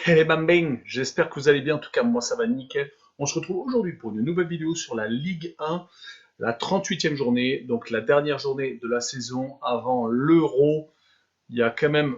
Hey bang, j'espère que vous allez bien, en tout cas moi ça va nickel. On se retrouve aujourd'hui pour une nouvelle vidéo sur la Ligue 1, la 38e journée, donc la dernière journée de la saison avant l'Euro. Il y a quand même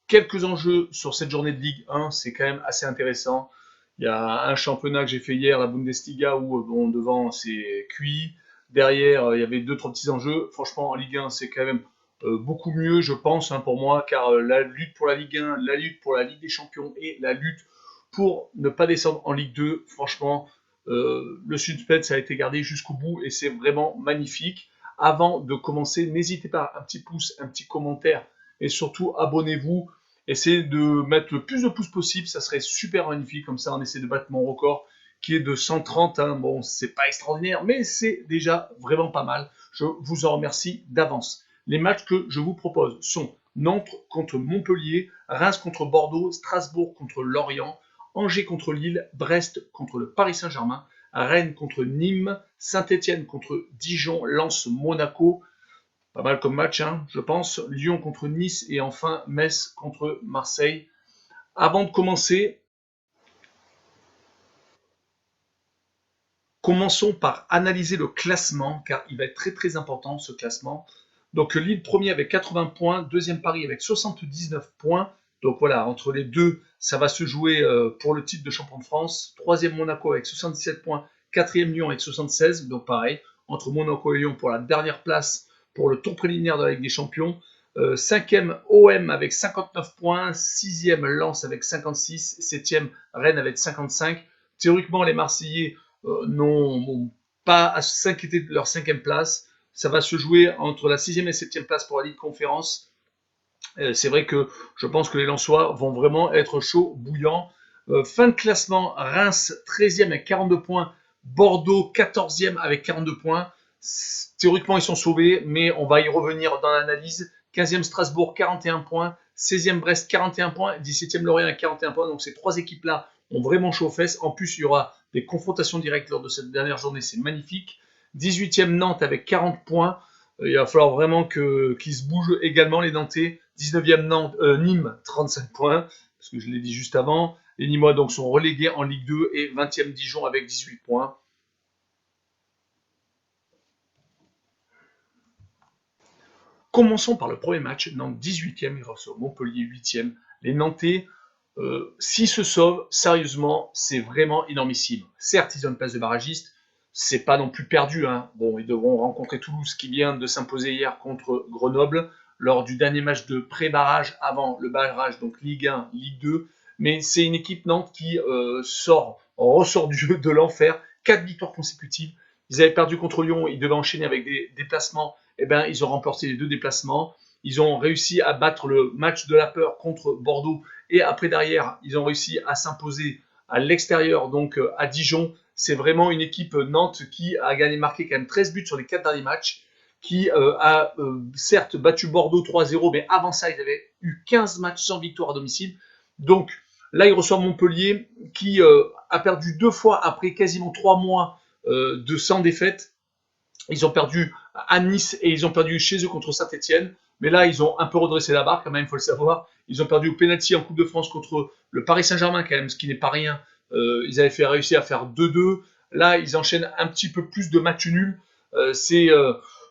quelques enjeux sur cette journée de Ligue 1, c'est quand même assez intéressant. Il y a un championnat que j'ai fait hier, la Bundesliga, où bon, devant c'est cuit. Derrière, il y avait deux, trois petits enjeux. Franchement, en Ligue 1, c'est quand même beaucoup mieux, je pense, hein, pour moi, car la lutte pour la Ligue 1, la lutte pour la Ligue des Champions et la lutte pour ne pas descendre en Ligue 2, franchement, le suspense a été gardé jusqu'au bout et c'est vraiment magnifique. Avant de commencer, n'hésitez pas, un petit pouce, un petit commentaire et surtout abonnez-vous. Essayez de mettre le plus de pouces possible, ça serait super magnifique. Comme ça, on essaie de battre mon record qui est de 130. Hein. Bon, c'est pas extraordinaire, mais c'est déjà vraiment pas mal. Je vous en remercie d'avance. Les matchs que je vous propose sont Nantes contre Montpellier, Reims contre Bordeaux, Strasbourg contre Lorient, Angers contre Lille, Brest contre le Paris Saint-Germain, Rennes contre Nîmes, Saint-Etienne contre Dijon, Lens, Monaco. Pas mal comme match, hein, je pense. Lyon contre Nice et enfin Metz contre Marseille. Avant de commencer, commençons par analyser le classement, car il va être très très important ce classement. Donc Lille premier avec 80 points, deuxième Paris avec 79 points. Donc voilà, entre les deux, ça va se jouer pour le titre de champion de France. Troisième Monaco avec 77 points, quatrième Lyon avec 76. Donc pareil, entre Monaco et Lyon pour la dernière place pour le tour préliminaire de la Ligue des Champions. Cinquième OM avec 59 points, sixième Lens avec 56, septième Rennes avec 55. Théoriquement, les Marseillais n'ont pas à s'inquiéter de leur cinquième place. Ça va se jouer entre la sixième et septième place pour la Ligue Conférence. C'est vrai que je pense que les Lensois vont vraiment être chauds, bouillants. Fin de classement, Reims 13e avec 42 points, Bordeaux 14e avec 42 points. Théoriquement, ils sont sauvés, mais on va y revenir dans l'analyse. 15e Strasbourg 41 points, 16e Brest 41 points, 17e Lorient avec 41 points. Donc ces trois équipes-là ont vraiment chaud aux fesses. En plus, il y aura des confrontations directes lors de cette dernière journée, c'est magnifique. 18e Nantes avec 40 points. Il va falloir vraiment qu'ils se bougent également les Nantais. 19e Nîmes, 35 points, parce que je l'ai dit juste avant. Les Nîmois donc sont relégués en Ligue 2 et 20e Dijon avec 18 points. Commençons par le premier match. Nantes 18e, ils reçoivent Montpellier 8e. Les Nantais, s'ils se sauvent, sérieusement, c'est vraiment énormissime. Certes, ils ont une place de barragiste, c'est pas non plus perdu. Hein. Bon, ils devront rencontrer Toulouse qui vient de s'imposer hier contre Grenoble lors du dernier match de pré-barrage avant le barrage, donc Ligue 1, Ligue 2. Mais c'est une équipe Nantes qui ressort du jeu de l'enfer. 4 victoires consécutives. Ils avaient perdu contre Lyon, ils devaient enchaîner avec des déplacements. Eh ben, ils ont remporté les deux déplacements. Ils ont réussi à battre le match de la peur contre Bordeaux. Et après, derrière, ils ont réussi à s'imposer à l'extérieur, donc à Dijon. C'est vraiment une équipe Nantes qui a gagné, marqué quand même 13 buts sur les 4 derniers matchs, qui a certes battu Bordeaux 3-0, mais avant ça, ils avaient eu 15 matchs sans victoire à domicile. Donc là, ils reçoivent Montpellier, qui a perdu 2 fois après quasiment 3 mois de sans défaite. Ils ont perdu à Nice et ils ont perdu chez eux contre Saint-Etienne. Mais là, ils ont un peu redressé la barre, quand même, il faut le savoir. Ils ont perdu au pénalty en Coupe de France contre le Paris Saint-Germain, quand même, ce qui n'est pas rien. Ils avaient réussi à faire 2-2. Là, ils enchaînent un petit peu plus de matchs nuls. C'est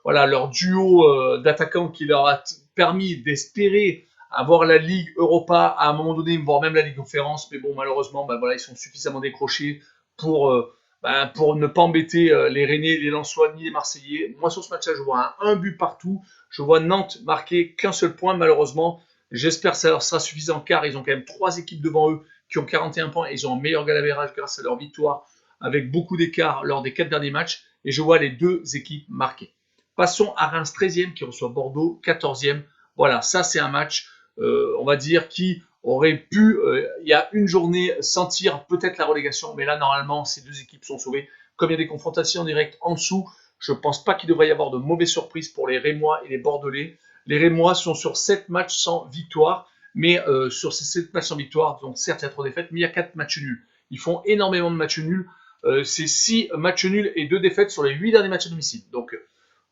voilà, leur duo d'attaquants qui leur a permis d'espérer avoir la Ligue Europa à un moment donné, voire même la Ligue Conférence. Mais bon, malheureusement, ben voilà, ils sont suffisamment décrochés pour pour ne pas embêter les Rennais, les Lensois ni les Marseillais. Moi, sur ce match-là, je vois un but partout. Je vois Nantes marquer qu'un seul point, malheureusement. J'espère que ça leur sera suffisant, car ils ont quand même 3 équipes devant eux qui ont 41 points et ils ont un meilleur galavérage grâce à leur victoire avec beaucoup d'écart lors des 4 derniers matchs. Et je vois les deux équipes marquer. Passons à Reims 13e qui reçoit Bordeaux 14e. Voilà, ça c'est un match, on va dire, qui aurait pu, il y a une journée, sentir peut-être la relégation, mais là, normalement, ces deux équipes sont sauvées. Comme il y a des confrontations directes en dessous, je ne pense pas qu'il devrait y avoir de mauvaises surprises pour les Rémois et les Bordelais. Les Rémois sont sur 7 matchs sans victoire, mais sur ces 7 matchs sans victoire, donc certes, il y a 3 défaites, mais il y a 4 matchs nuls. Ils font énormément de matchs nuls. C'est 6 matchs nuls et 2 défaites sur les 8 derniers matchs à domicile. Donc,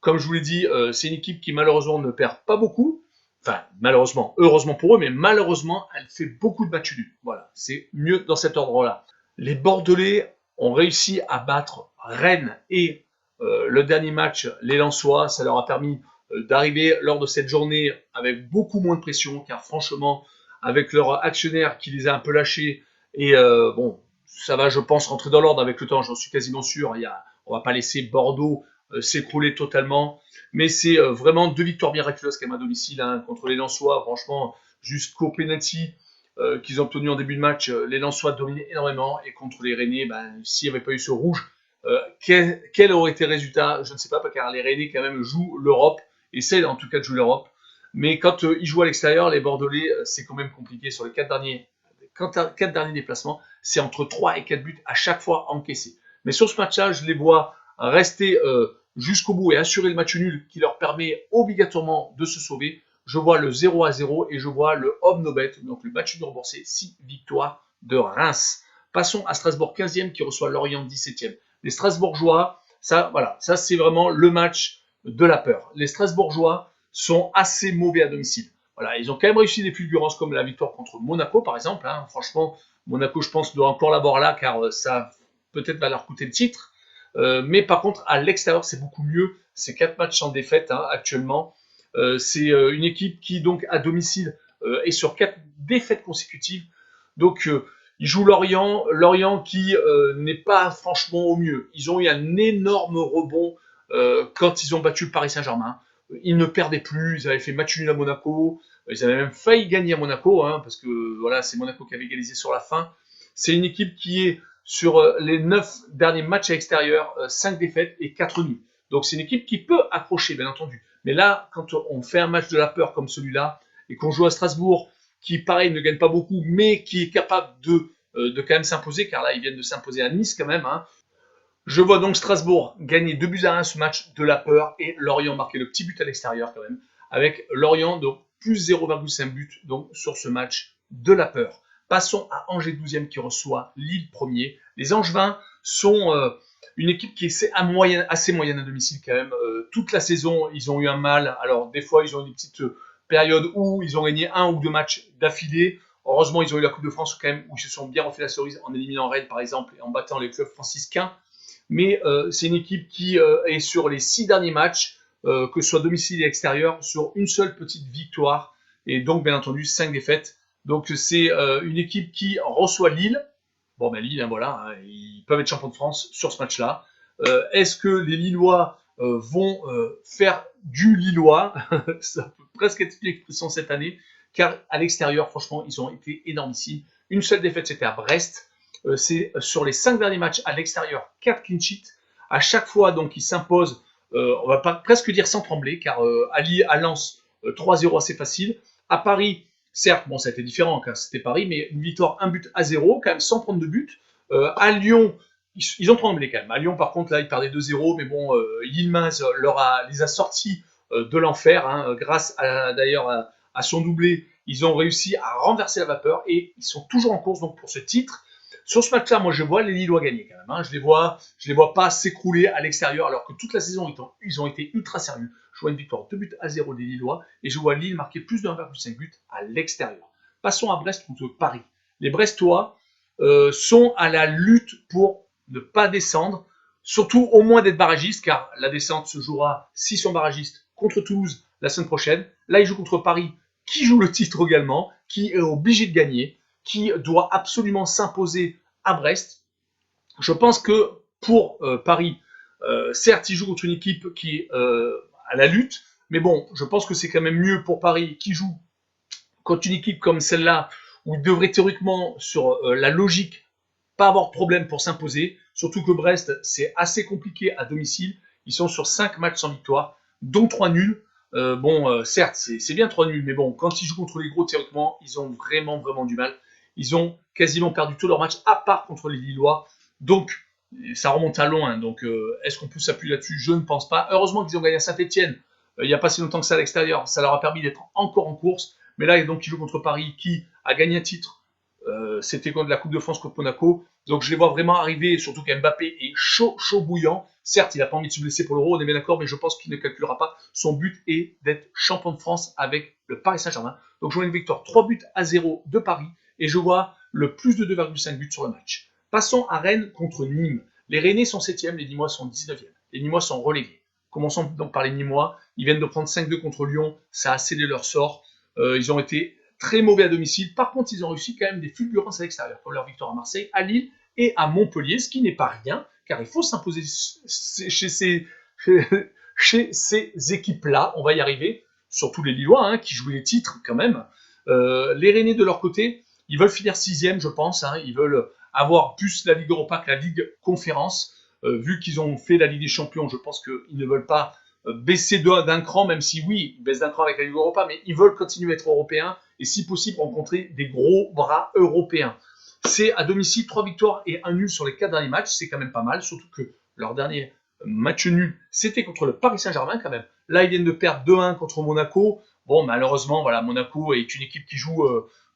comme je vous l'ai dit, c'est une équipe qui malheureusement ne perd pas beaucoup, Enfin, malheureusement, heureusement pour eux, mais malheureusement, elle fait beaucoup de matchs nuls. Voilà, c'est mieux dans cet ordre-là. Les Bordelais ont réussi à battre Rennes et le dernier match, les Lensois. Ça leur a permis d'arriver lors de cette journée avec beaucoup moins de pression, car franchement, avec leur actionnaire qui les a un peu lâchés, et bon, ça va, je pense, rentrer dans l'ordre avec le temps, j'en suis quasiment sûr. On va pas laisser Bordeaux s'écrouler totalement. Mais c'est vraiment deux victoires miraculeuses quand même à domicile hein, contre les Lensois. Franchement, jusqu'au penalty qu'ils ont obtenu en début de match, les Lensois dominaient énormément. Et contre les Rennais, ben, s'il n'y avait pas eu ce rouge, quel aurait été le résultat? Je ne sais pas, car les Rennais quand même jouent l'Europe, essaient en tout cas de jouer l'Europe. Mais quand ils jouent à l'extérieur, les Bordelais, c'est quand même compliqué. Sur les 4 derniers déplacements, c'est entre 3 et 4 buts à chaque fois encaissés. Mais sur ce match-là, je les vois rester jusqu'au bout et assurer le match nul qui leur permet obligatoirement de se sauver. Je vois le 0-0 et je vois le homme no bet, donc le match nul remboursé, 6 victoires de Reims. Passons à Strasbourg 15e qui reçoit Lorient 17e. Les Strasbourgeois, ça, voilà, ça c'est vraiment le match de la peur. Les Strasbourgeois sont assez mauvais à domicile. Voilà, ils ont quand même réussi des fulgurances comme la victoire contre Monaco par exemple. Hein. Franchement, Monaco, je pense, doit encore l'avoir là car ça peut-être va leur coûter le titre. Mais par contre, à l'extérieur, c'est beaucoup mieux. C'est 4 matchs sans défaite hein, actuellement. C'est une équipe qui, donc, à domicile, est sur 4 défaites consécutives. Donc, ils jouent Lorient. Lorient qui n'est pas franchement au mieux. Ils ont eu un énorme rebond quand ils ont battu le Paris Saint-Germain. Ils ne perdaient plus. Ils avaient fait match nul à Monaco. Ils avaient même failli gagner à Monaco, hein, parce que voilà, c'est Monaco qui avait égalisé sur la fin. C'est une équipe qui est sur les 9 derniers matchs à l'extérieur, 5 défaites et 4 nuls. Donc c'est une équipe qui peut accrocher, bien entendu. Mais là, quand on fait un match de la peur comme celui-là, et qu'on joue à Strasbourg, qui pareil ne gagne pas beaucoup, mais qui est capable de quand même s'imposer, car là ils viennent de s'imposer à Nice quand même. Hein. Je vois donc Strasbourg gagner 2-1 ce match de la peur et Lorient marquer le petit but à l'extérieur quand même, avec Lorient donc plus 0,5 but donc sur ce match de la peur. Passons à Angers 12e qui reçoit Lille 1er. Les Angevins sont une équipe qui est assez moyenne à domicile quand même. Toute la saison, ils ont eu un mal. Alors des fois, ils ont eu des petites périodes où ils ont gagné 1 ou 2 matchs d'affilée. Heureusement, ils ont eu la Coupe de France quand même, où ils se sont bien refait la cerise en éliminant Rennes par exemple et en battant les clubs franciscains. Mais c'est une équipe qui est sur les 6 derniers matchs, que ce soit domicile et extérieur, sur une seule petite victoire, et donc bien entendu 5 défaites. Donc c'est une équipe qui reçoit Lille. Bon ben Lille, hein, voilà, hein, ils peuvent être champions de France sur ce match-là. Est-ce que les Lillois vont faire du Lillois? Ça peut presque être une expression cette année, car à l'extérieur, franchement, ils ont été énormissimes. Une seule défaite, c'était à Brest. C'est sur les 5 derniers matchs à l'extérieur, 4 clean sheets. À chaque fois, donc, ils s'imposent, on va pas presque dire sans trembler, car à Lens, 3-0 assez facile. À Paris, certes, bon, ça a été différent, car c'était Paris, mais une victoire, 1-0, quand même sans prendre de but. À Lyon, ils ont tremblé quand même. À Lyon, par contre, là, ils perdaient 2-0, mais bon, Yilmaz les a sortis de l'enfer, hein, grâce d'ailleurs à son doublé. Ils ont réussi à renverser la vapeur et ils sont toujours en course donc pour ce titre. Sur ce match-là, moi, je vois les Lillois gagner quand même. Hein. Je les vois pas s'écrouler à l'extérieur, alors que toute la saison, ils ont été ultra sérieux. Je vois une victoire 2-0 des Lillois et je vois Lille marquer plus de 1,5 but à l'extérieur. Passons à Brest contre Paris. Les Brestois sont à la lutte pour ne pas descendre, surtout au moins d'être barragistes, car la descente se jouera, s'ils sont barragistes, contre Toulouse la semaine prochaine. Là, ils jouent contre Paris, qui joue le titre également, qui est obligé de gagner, qui doit absolument s'imposer à Brest. Je pense que pour Paris, certes, ils jouent contre une équipe qui est à la lutte, mais bon, je pense que c'est quand même mieux pour Paris qui joue contre une équipe comme celle-là, où il devrait théoriquement, sur la logique, pas avoir de problème pour s'imposer. Surtout que Brest, c'est assez compliqué à domicile. Ils sont sur 5 matchs sans victoire, dont 3 nuls. Certes, c'est bien 3 nuls, mais bon, quand ils jouent contre les gros, théoriquement, ils ont vraiment du mal. Ils ont quasiment perdu tous leurs matchs, à part contre les Lillois. Donc, ça remonte à loin. Donc, est-ce qu'on peut s'appuyer là-dessus? Je ne pense pas. Heureusement qu'ils ont gagné à Saint-Etienne il n'y a pas si longtemps que ça à l'extérieur. Ça leur a permis d'être encore en course. Mais là, donc, ils jouent contre Paris, qui a gagné un titre. C'était contre la Coupe de France contre Monaco. Donc, je les vois vraiment arriver, surtout qu'Mbappé est chaud bouillant. Certes, il n'a pas envie de se blesser pour l'Euro, on est bien d'accord, mais je pense qu'il ne calculera pas. Son but est d'être champion de France avec le Paris Saint-Germain. Donc je vois une victoire 3-0 de Paris et je vois le plus de 2,5 buts sur le match. Passons à Rennes contre Nîmes. Les Rennais sont 7e, les Nîmois sont 19e. Les Nîmois sont relégués. Commençons donc par les Nîmois. Ils viennent de prendre 5-2 contre Lyon, ça a scellé leur sort. Ils ont été très mauvais à domicile. Par contre, ils ont réussi quand même des fulgurances à l'extérieur, comme leur victoire à Marseille, à Lille et à Montpellier, ce qui n'est pas rien, car il faut s'imposer chez ces équipes-là. On va y arriver, surtout les Lillois, hein, qui jouent les titres quand même. Les Rennais, de leur côté, ils veulent finir 6e, je pense. Hein, ils veulent avoir plus la Ligue Europa que la Ligue Conférence. Vu qu'ils ont fait la Ligue des Champions, je pense qu'ils ne veulent pas baisser d'un cran, même si oui, ils baissent d'un cran avec la Ligue Europa, mais ils veulent continuer à être européens et si possible rencontrer des gros bras européens. C'est à domicile 3 victoires et 1 nul sur les 4 derniers matchs, c'est quand même pas mal, surtout que leur dernier match nul, c'était contre le Paris Saint-Germain quand même. Là, ils viennent de perdre 2-1 contre Monaco. Bon, malheureusement, voilà, Monaco est une équipe qui joue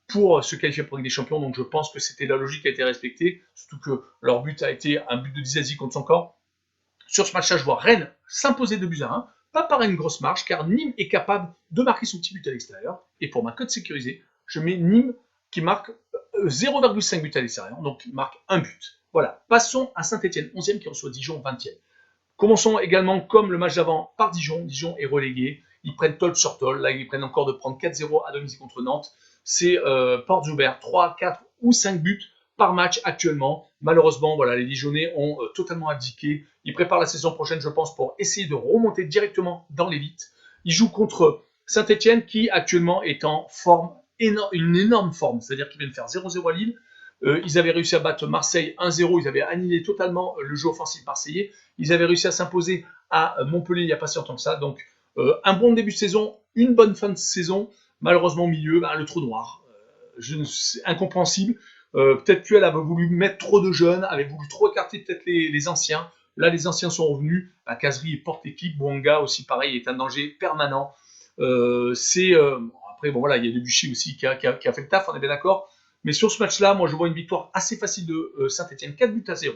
pour se qualifier pour la Ligue des Champions, donc je pense que c'était la logique qui a été respectée, surtout que leur but a été un but de Disasi contre son corps. Sur ce match-là, je vois Rennes s'imposer 2-1, pas par une grosse marge, car Nîmes est capable de marquer son petit but à l'extérieur. Et pour ma cote sécurisée, je mets Nîmes qui marque 0,5 but à l'extérieur, donc il marque un but. Voilà, passons à Saint-Etienne, 11e qui reçoit Dijon, 20e. Commençons également comme le match d'avant par Dijon. Dijon est relégué, ils prennent tôle sur tôle, là ils prennent encore de prendre 4-0 à domicile contre Nantes. C'est portes ouvertes, 3, 4 ou 5 buts par match actuellement. Malheureusement, voilà, les Dijonnais ont totalement abdiqué. Ils préparent la saison prochaine, je pense, pour essayer de remonter directement dans l'élite. Ils jouent contre Saint-Etienne qui actuellement est en forme, une énorme forme. C'est-à-dire qu'ils viennent faire 0-0 à Lille. Ils avaient réussi à battre Marseille 1-0. Ils avaient annihilé totalement le jeu offensif marseillais. Ils avaient réussi à s'imposer à Montpellier il n'y a pas si longtemps que ça. Donc, un bon début de saison, une bonne fin de saison. Malheureusement, au milieu, le trou noir. Incompréhensible. Peut-être qu'elle avait voulu mettre trop de jeunes, avait voulu trop écarter peut-être les anciens. Là, les anciens sont revenus. Casery porte équipe. Bouanga aussi, pareil, est un danger permanent. Après, bon voilà, il y a Debuchy aussi qui a fait le taf, on est bien d'accord. Mais sur ce match-là, moi, je vois une victoire assez facile de Saint-Etienne, 4-0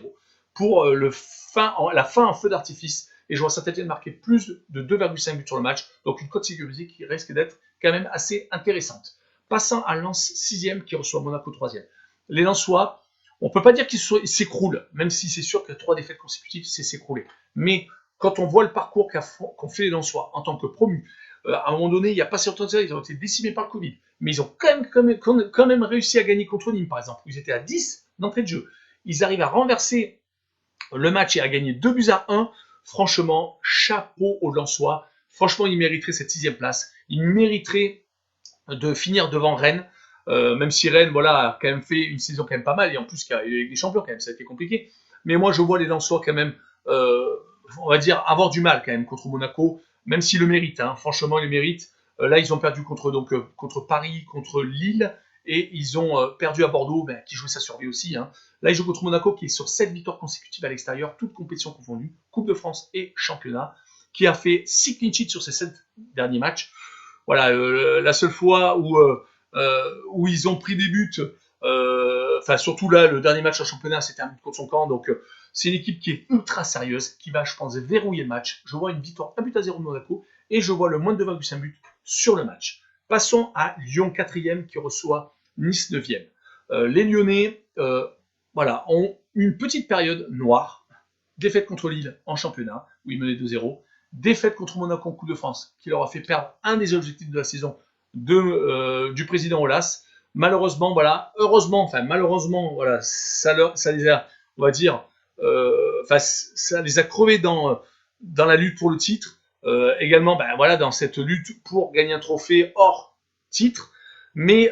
pour la fin en feu d'artifice. Et je vois Saint-Etienne marquer plus de 2,5 buts sur le match. Donc une cote sécurisée qui risque d'être quand même assez intéressante. Passant à Lens 6e qui reçoit Monaco 3e. Les Lensois, on ne peut pas dire qu'ils s'écroulent, même si c'est sûr que 3 défaites consécutives, c'est s'écrouler. Mais quand on voit le parcours qu'ont fait les Lensois en tant que promus, à un moment donné, il n'y a pas si longtemps que ça, ils ont été décimés par le Covid. Mais ils ont quand même réussi à gagner contre Nîmes, par exemple. Ils étaient à 10 d'entrée de jeu. Ils arrivent à renverser le match et à gagner 2-1. Franchement, chapeau aux Lensois. Franchement, ils mériteraient cette 6e place. Ils mériteraient de finir devant Rennes. Même si Rennes, voilà, a quand même fait une saison quand même pas mal. Et en plus, il y a eu des champions quand même, ça a été compliqué. Mais moi, je vois les Lensois quand même, on va dire, avoir du mal quand même contre Monaco, même s'ils le méritent. Hein. Franchement, ils le méritent. Là, ils ont perdu contre Paris, contre Lille, et ils ont perdu à Bordeaux, qui jouait sa survie aussi. Hein. Là, ils jouent contre Monaco, qui est sur 7 victoires consécutives à l'extérieur, toutes compétitions confondues, Coupe de France et championnat, qui a fait 6 clean sheets sur ses 7 derniers matchs. Voilà, la seule fois où ils ont pris des buts, surtout là, le dernier match en championnat, c'était un but contre son camp, donc c'est une équipe qui est ultra sérieuse, qui va, je pense, verrouiller le match. Je vois une victoire 1-0 de Monaco, et je vois le moins de 2,5 buts sur le match. Passons à Lyon 4e qui reçoit Nice 9e. Les Lyonnais ont une petite période noire. Défaite contre Lille en championnat, où ils menaient 2-0. Défaite contre Monaco en Coupe de France, qui leur a fait perdre un des objectifs de la saison du président Aulas. Malheureusement, ça les a, on va dire, ça les a crevés dans la lutte pour le titre. Également, dans cette lutte pour gagner un trophée hors titre. Mais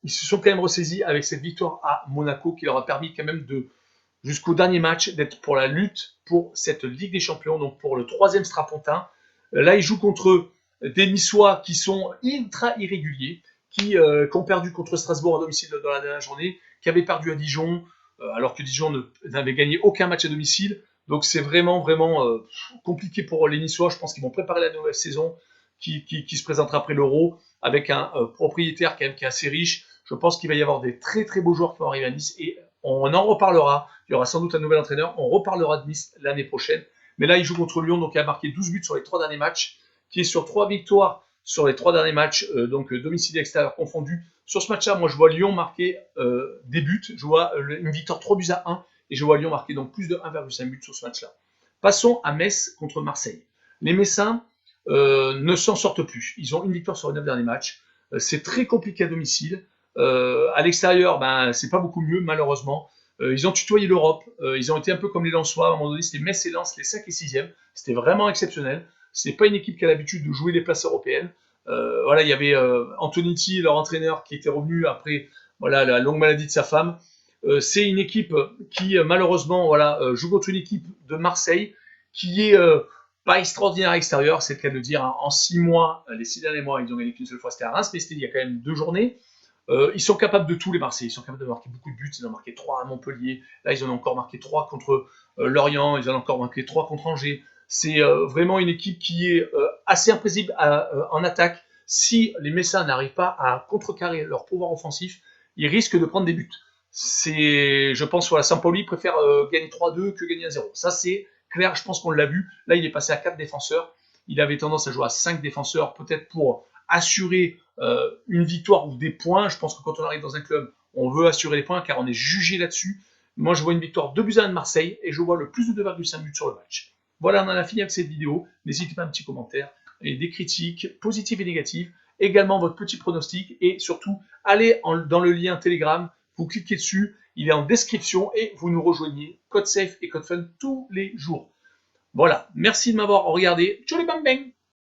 ils se sont quand même ressaisis avec cette victoire à Monaco qui leur a permis quand même jusqu'au dernier match d'être pour la lutte pour cette Ligue des Champions, donc pour le 3e strapontin. Là, ils jouent contre des Niçois qui sont ultra irréguliers, qui ont perdu contre Strasbourg à domicile dans la dernière journée, qui avaient perdu à Dijon, alors que Dijon n'avait gagné aucun match à domicile. Donc c'est vraiment compliqué pour les Niçois. Je pense qu'ils vont préparer la nouvelle saison qui se présentera après l'Euro, avec un propriétaire quand même qui est assez riche. Je pense qu'il va y avoir des très très beaux joueurs qui vont arriver à Nice, et on en reparlera. Il y aura sans doute un nouvel entraîneur. On reparlera de Nice l'année prochaine. Mais là, il joue contre Lyon, donc il a marqué 12 buts sur les 3 derniers matchs, qui est sur 3 victoires sur les 3 derniers matchs, donc domicile et extérieur confondus. Sur ce match-là, moi je vois Lyon marquer des buts, je vois une victoire 3-1 et je vois Lyon marquer donc plus de 1,5 but sur ce match-là. Passons à Metz contre Marseille. Les Messins ne s'en sortent plus. Ils ont une victoire sur les 9 derniers matchs. C'est très compliqué à domicile. À l'extérieur, ben, c'est pas beaucoup mieux, malheureusement. Ils ont tutoyé l'Europe. Ils ont été un peu comme les Lensois. À un moment donné, c'était Metz et Lens, les 5 et 6e. C'était vraiment exceptionnel. C'est pas une équipe qui a l'habitude de jouer les places européennes. Voilà, il y avait Antonetti, leur entraîneur, qui était revenu après voilà, la longue maladie de sa femme. C'est une équipe qui, malheureusement, voilà, joue contre une équipe de Marseille qui est pas extraordinaire à l'extérieur, c'est le cas de le dire. Hein. En 6 mois, les 6 derniers mois, ils ont gagné qu'une seule fois, c'était à Reims, mais c'était il y a quand même 2 journées. Ils sont capables de tout, les Marseillais. Ils sont capables de marquer beaucoup de buts. Ils en ont marqué 3 à Montpellier. Là, ils en ont encore marqué 3 contre Lorient. Ils en ont encore marqué 3 contre Angers. C'est vraiment une équipe qui est assez imprévisible en attaque. Si les Messins n'arrivent pas à contrecarrer leur pouvoir offensif, ils risquent de prendre des buts. Je pense, voilà, Sampaoli préfère gagner 3-2 que gagner 1-0. Ça, c'est clair. Je pense qu'on l'a vu. Là, il est passé à 4 défenseurs. Il avait tendance à jouer à 5 défenseurs, peut-être pour assurer une victoire ou des points. Je pense que quand on arrive dans un club, on veut assurer les points car on est jugé là-dessus. Moi, je vois une victoire 2-1 de Marseille et je vois le plus de 2,5 buts sur le match. Voilà, on en a fini avec cette vidéo. N'hésitez pas à un petit commentaire et des critiques positives et négatives. Également votre petit pronostic et surtout, allez dans le lien Telegram, vous cliquez dessus, il est en description et vous nous rejoignez. Code safe et code fun tous les jours. Voilà, merci de m'avoir regardé. Tchou les bang bang.